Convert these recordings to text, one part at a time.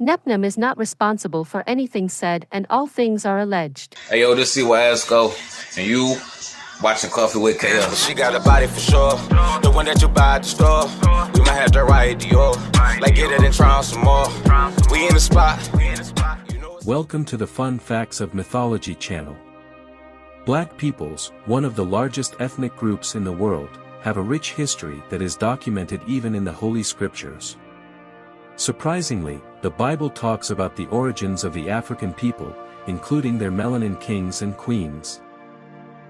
Nepnem is not responsible for anything said and all things are alleged. Hey yo, this see where ass go, and you watching Coffee with KL. She got a body for sure, the one that you buy at the store. We might have to ride Dior, like get it and try on some more. We in the spot. Welcome to the Fun Facts of Mythology channel. Black peoples, one of the largest ethnic groups in the world, have a rich history that is documented even in the Holy Scriptures. Surprisingly, the Bible talks about the origins of the African people, including their melanin kings and queens.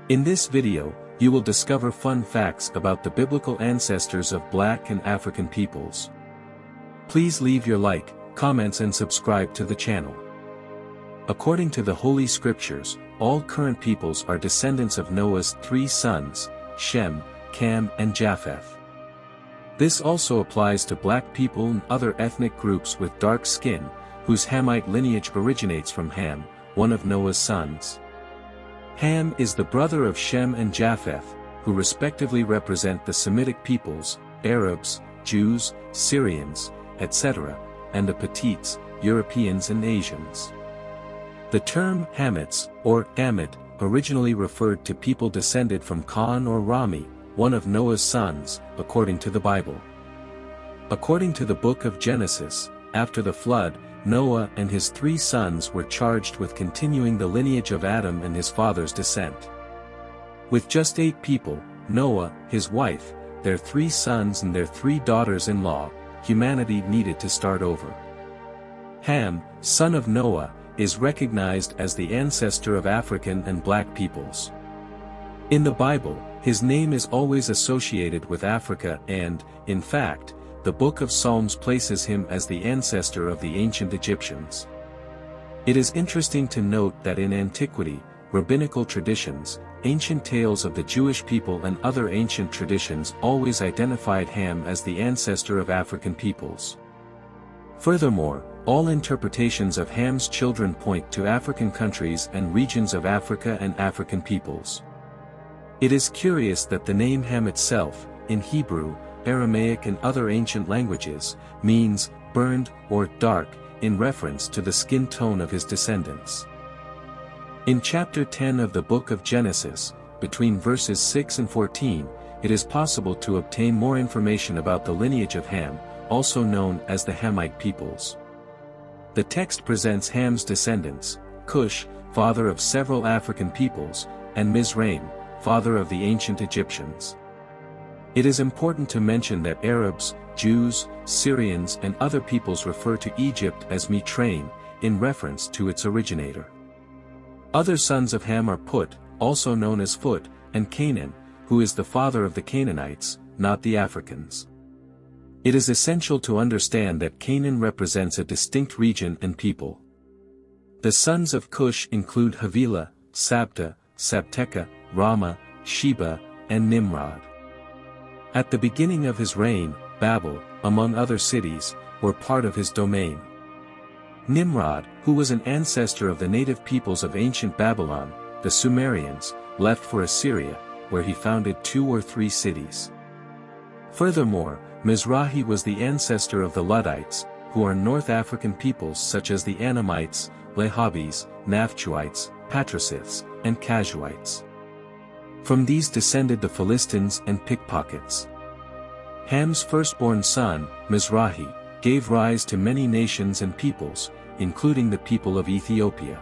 In this video, you will discover fun facts about the biblical ancestors of Black and African peoples. Please leave your like, comments and subscribe to the channel. According to the Holy Scriptures, all current peoples are descendants of Noah's 3 sons, Shem, Cam and Japheth. This also applies to Black people and other ethnic groups with dark skin, whose Hamite lineage originates from Ham, one of Noah's sons. Ham is the brother of Shem and Japheth, who respectively represent the Semitic peoples, Arabs, Jews, Syrians, etc., and the Petites, Europeans and Asians. The term Hamites, or Gamit, originally referred to people descended from Khan or Rami, one of Noah's sons, according to the Bible. According to the book of Genesis, after the flood, Noah and his 3 sons were charged with continuing the lineage of Adam and his father's descent. With just 8 people, Noah, his wife, their 3 sons and their 3 daughters-in-law, humanity needed to start over. Ham, son of Noah, is recognized as the ancestor of African and Black peoples. In the Bible, his name is always associated with Africa and, in fact, the Book of Psalms places him as the ancestor of the ancient Egyptians. It is interesting to note that in antiquity, rabbinical traditions, ancient tales of the Jewish people and other ancient traditions always identified Ham as the ancestor of African peoples. Furthermore, all interpretations of Ham's children point to African countries and regions of Africa and African peoples. It is curious that the name Ham itself, in Hebrew, Aramaic and other ancient languages, means burned or dark, in reference to the skin tone of his descendants. In chapter 10 of the book of Genesis, between verses 6 and 14, it is possible to obtain more information about the lineage of Ham, also known as the Hamite peoples. The text presents Ham's descendants, Cush, father of several African peoples, and Mizraim, father of the ancient Egyptians. It is important to mention that Arabs, Jews, Syrians and other peoples refer to Egypt as Mitraim, in reference to its originator. Other sons of Ham are Put, also known as Phut, and Canaan, who is the father of the Canaanites, not the Africans. It is essential to understand that Canaan represents a distinct region and people. The sons of Cush include Havilah, Sabta, Sabteka, Rama, Sheba, and Nimrod. At the beginning of his reign, Babel, among other cities, were part of his domain. Nimrod, who was an ancestor of the native peoples of ancient Babylon, the Sumerians, left for Assyria, where he founded 2 or 3 cities. Furthermore, Mizrahi was the ancestor of the Luddites, who are North African peoples such as the Anamites, Lehabis, Naphtuites, Patricites, and Casuites. From these descended the Philistines and pickpockets. Ham's firstborn son, Mizrahi, gave rise to many nations and peoples, including the people of Ethiopia.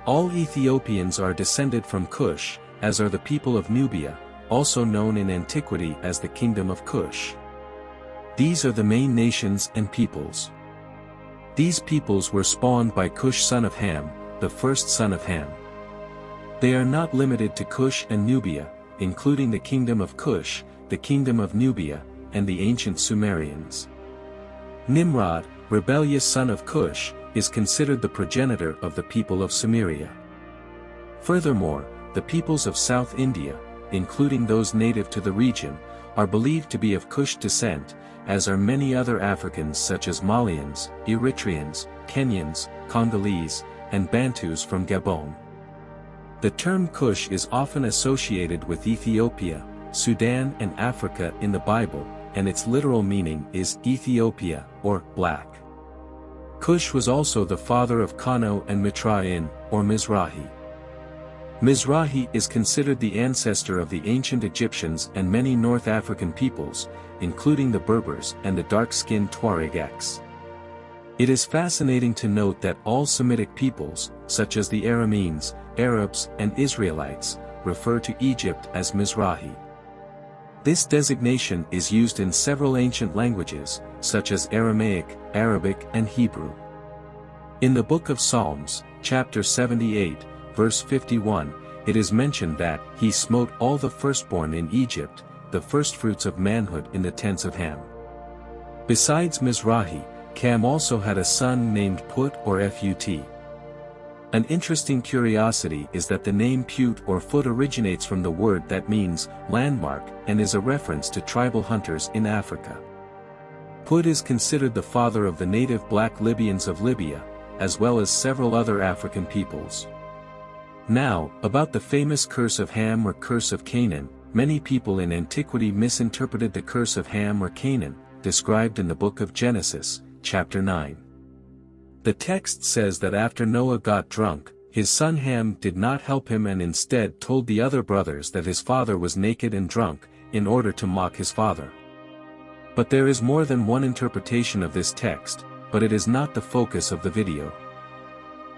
All Ethiopians are descended from Cush, as are the people of Nubia, also known in antiquity as the Kingdom of Cush. These are the main nations and peoples. These peoples were spawned by Cush son of Ham, the first son of Ham. They are not limited to Cush and Nubia, including the Kingdom of Cush, the Kingdom of Nubia, and the ancient Sumerians. Nimrod, rebellious son of Cush, is considered the progenitor of the people of Sumeria. Furthermore, the peoples of South India, including those native to the region, are believed to be of Cush descent, as are many other Africans such as Malians, Eritreans, Kenyans, Congolese, and Bantus from Gabon. The term Cush is often associated with Ethiopia, Sudan and Africa in the Bible, and its literal meaning is Ethiopia, or black. Cush was also the father of Kano and Mitrain, or Mizrahi. Mizrahi is considered the ancestor of the ancient Egyptians and many North African peoples, including the Berbers and the dark-skinned Tuareg. It is fascinating to note that all Semitic peoples, such as the Arameans, Arabs, and Israelites, refer to Egypt as Mizrahi. This designation is used in several ancient languages, such as Aramaic, Arabic, and Hebrew. In the Book of Psalms, chapter 78, verse 51, it is mentioned that he smote all the firstborn in Egypt, the firstfruits of manhood in the tents of Ham. Besides Mizrahi, Cam also had a son named Put or Fut. An interesting curiosity is that the name Put or Foot originates from the word that means landmark and is a reference to tribal hunters in Africa. Put is considered the father of the native black Libyans of Libya, as well as several other African peoples. Now, about the famous curse of Ham or curse of Canaan, many people in antiquity misinterpreted the curse of Ham or Canaan, described in the book of Genesis, chapter 9. The text says that after Noah got drunk, his son Ham did not help him and instead told the other brothers that his father was naked and drunk, in order to mock his father. But there is more than one interpretation of this text, but it is not the focus of the video.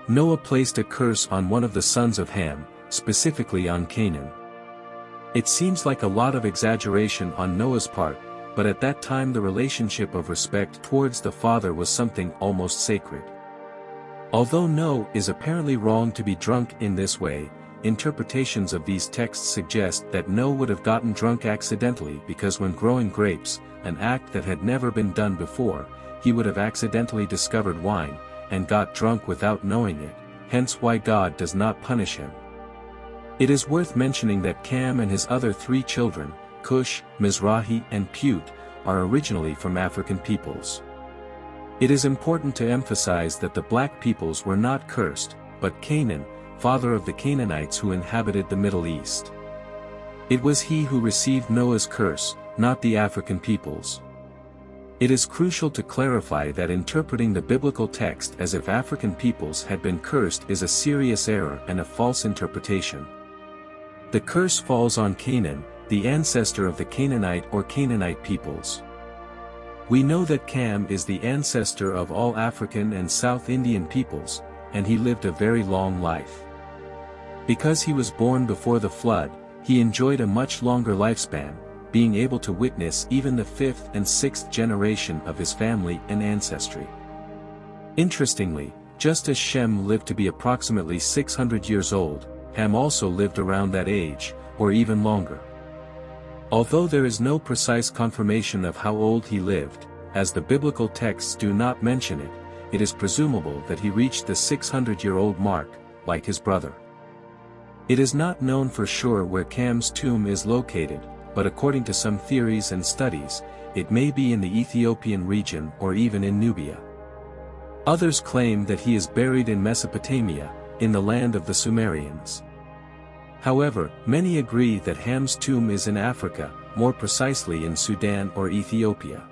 Noah placed a curse on one of the sons of Ham, specifically on Canaan. It seems like a lot of exaggeration on Noah's part, but at that time the relationship of respect towards the father was something almost sacred. Although Noah is apparently wrong to be drunk in this way, interpretations of these texts suggest that Noah would have gotten drunk accidentally because when growing grapes, an act that had never been done before, he would have accidentally discovered wine, and got drunk without knowing it, hence why God does not punish him. It is worth mentioning that Cam and his other 3 children, Cush, Mizrahi and Put, are originally from African peoples. It is important to emphasize that the black peoples were not cursed, but Canaan, father of the Canaanites who inhabited the Middle East. It was he who received Noah's curse, not the African peoples. It is crucial to clarify that interpreting the biblical text as if African peoples had been cursed is a serious error and a false interpretation. The curse falls on Canaan, the ancestor of the Canaanite or Canaanite peoples. We know that Cam is the ancestor of all African and South Indian peoples, and he lived a very long life. Because he was born before the flood, he enjoyed a much longer lifespan, being able to witness even the 5th and 6th generation of his family and ancestry. Interestingly, just as Shem lived to be approximately 600 years old, Ham also lived around that age, or even longer. Although there is no precise confirmation of how old he lived, as the biblical texts do not mention it, it is presumable that he reached the 600-year-old mark, like his brother. It is not known for sure where Cam's tomb is located, but according to some theories and studies, it may be in the Ethiopian region or even in Nubia. Others claim that he is buried in Mesopotamia, in the land of the Sumerians. However, many agree that Ham's tomb is in Africa, more precisely in Sudan or Ethiopia.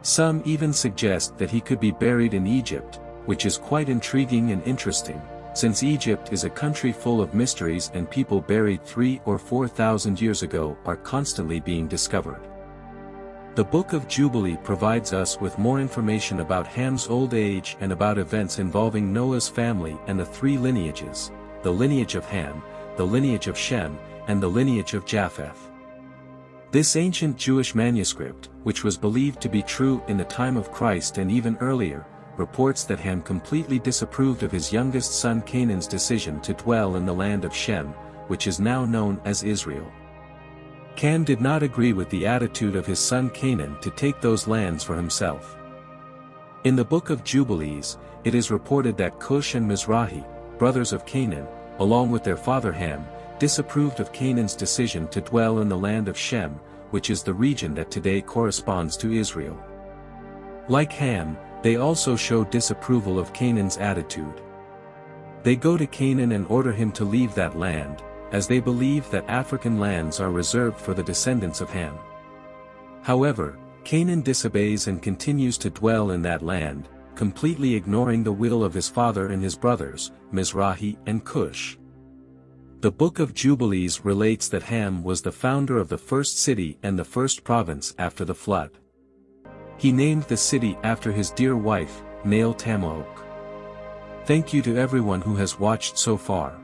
Some even suggest that he could be buried in Egypt, which is quite intriguing and interesting, since Egypt is a country full of mysteries and people buried 3,000 or 4,000 years ago are constantly being discovered. The Book of Jubilee provides us with more information about Ham's old age and about events involving Noah's family and the 3 lineages, the lineage of Ham, the lineage of Shem, and the lineage of Japheth. This ancient Jewish manuscript, which was believed to be true in the time of Christ and even earlier, reports that Ham completely disapproved of his youngest son Canaan's decision to dwell in the land of Shem, which is now known as Israel. Cam did not agree with the attitude of his son Canaan to take those lands for himself. In the Book of Jubilees, it is reported that Cush and Mizrahi, brothers of Canaan, along with their father Ham, disapproved of Canaan's decision to dwell in the land of Shem, which is the region that today corresponds to Israel. Like Ham, they also show disapproval of Canaan's attitude. They go to Canaan and order him to leave that land, as they believe that African lands are reserved for the descendants of Ham. However, Canaan disobeys and continues to dwell in that land, completely ignoring the will of his father and his brothers, Mizrahi and Cush. The Book of Jubilees relates that Ham was the founder of the first city and the first province after the flood. He named the city after his dear wife, Nael Tamlaok. Thank you to everyone who has watched so far.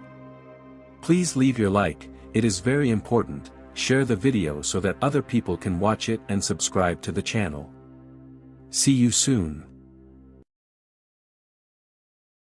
Please leave your like, it is very important. Share the video so that other people can watch it and subscribe to the channel. See you soon.